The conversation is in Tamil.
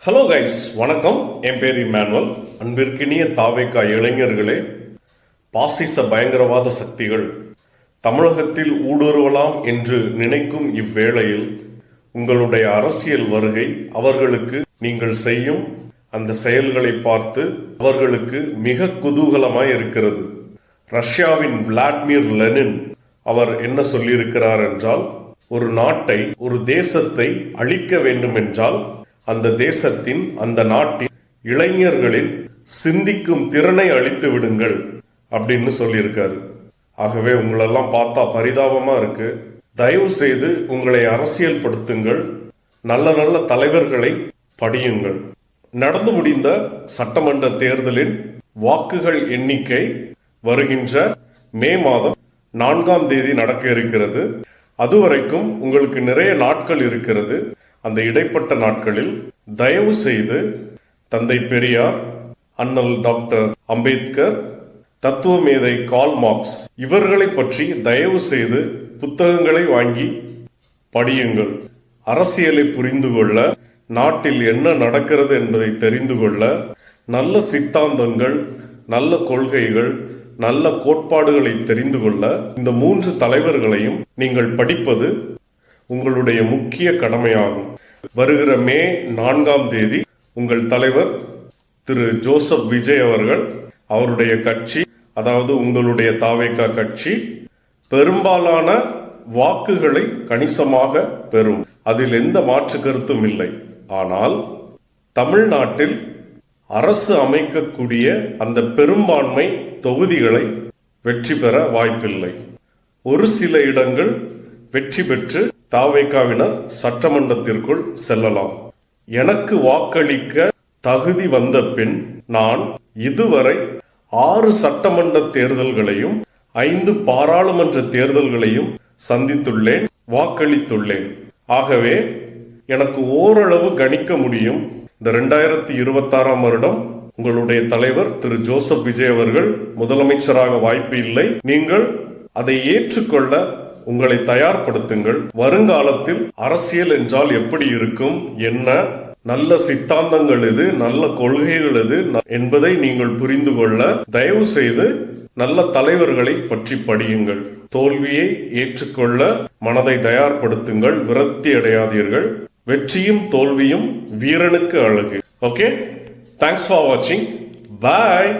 ஹலோ கைஸ், வணக்கம். என் பேர் இமானுவல். அன்பிற்கினிய தாவேகா இளைஞர்களே, பாசிச பயங்கரவாத சக்திகள் தமிழகத்தில் ஊடுருவலாம் என்று நினைக்கும் இவ்வேளையில் உங்களுடைய அரசியல் வருகை அவர்களுக்கு நீங்கள் செய்யும் அந்த செயல்களை பார்த்து அவர்களுக்கு மிக குதூகலமாய் இருக்கிறது. ரஷ்யாவின் விளாடிமிர் லெனின் அவர் என்ன சொல்லியிருக்கிறார் என்றால், ஒரு நாட்டை, ஒரு தேசத்தை அழிக்க வேண்டும் என்றால் அந்த தேசத்தின், அந்த நாட்டின் இளைஞர்களின் சிந்திக்கும் திறனை அழித்து விடுங்கள் அப்படின்னு சொல்லியிருக்காரு. ஆகவே உங்களெல்லாம் பார்த்தா பரிதாபமா இருக்கு. தயவு செய்து உங்களை அரசியல் படுத்துங்கள், நல்ல நல்ல தலைவர்களை படியுங்கள். நடந்து முடிந்த சட்டமன்ற தேர்தலின் வாக்குகள் எண்ணிக்கை வருகின்ற மே மாதம் 4ஆம் தேதி நடக்க இருக்கிறது. அதுவரைக்கும் உங்களுக்கு நிறைய நாட்கள் இருக்கிறது. அந்த இடைப்பட்ட நாட்களில் தயவு செய்து தந்தை பெரியார், அண்ணல் டாக்டர் அம்பேத்கர், தத்துவ மேதை கார்ல் மார்க்ஸ் இவர்களை பற்றி தயவு செய்து புத்தகங்களை வாங்கி படியுங்கள். அரசியலை புரிந்து கொள்ள, நாட்டில் என்ன நடக்கிறது என்பதை தெரிந்து கொள்ள, நல்ல சித்தாந்தங்கள், நல்ல கொள்கைகள், நல்ல கோட்பாடுகளை தெரிந்து கொள்ள இந்த 3 தலைவர்களையும் நீங்கள் படிப்பது உங்களுடைய முக்கிய கடமையாகும். வருகிற மே 4ஆம் தேதி உங்கள் தலைவர் திரு ஜோசப் விஜய் அவர்கள், அவருடைய கட்சி, அதாவது உங்களுடைய தாவேகா கட்சி பெரும்பாலான வாக்குகளை கணிசமாக பெறும். அதில் எந்த மாற்று கருத்தும் இல்லை. ஆனால் தமிழ்நாட்டில் அரசு அமைக்கக்கூடிய அந்த பெரும்பான்மை தொகுதிகளை வெற்றி பெற வாய்ப்பில்லை. ஒரு சில இடங்கள் வெற்றி பெற்று தாவேகாவினர் சட்டமன்றத்திற்குள் செல்லலாம். எனக்கு வாக்களிக்க தகுதி வந்த பின் நான் இதுவரை 6 சட்டமன்ற தேர்தல்களையும் 5 பாராளுமன்ற தேர்தல்களையும் சந்தித்துள்ளேன், வாக்களித்துள்ளேன். ஆகவே எனக்கு ஓரளவு கணிக்க முடியும். இந்த 2026ஆம் வருடம் உங்களுடைய தலைவர் திரு ஜோசப் விஜய் அவர்கள் முதலமைச்சராக வாய்ப்பு இல்லை. நீங்கள் அதை ஏற்றுக்கொள்ள உங்களை தயார்படுத்துங்கள். வருங்காலத்தில் அரசியல் என்றால் எப்படி இருக்கும், என்ன நல்ல சித்தாந்தங்கள் எது, நல்ல கொள்கைகள் எது என்பதை நீங்கள் புரிந்து கொள்ள தயவு செய்து நல்ல தலைவர்களை பற்றி படியுங்கள். தோல்வியை ஏற்றுக்கொள்ள மனதை தயார்படுத்துங்கள். விரக்தி அடையாதீர்கள். வெற்றியும் தோல்வியும் வீரனுக்கு அழகு. ஓகே, தேங்க்ஸ் ஃபார் வாட்சிங். பாய்.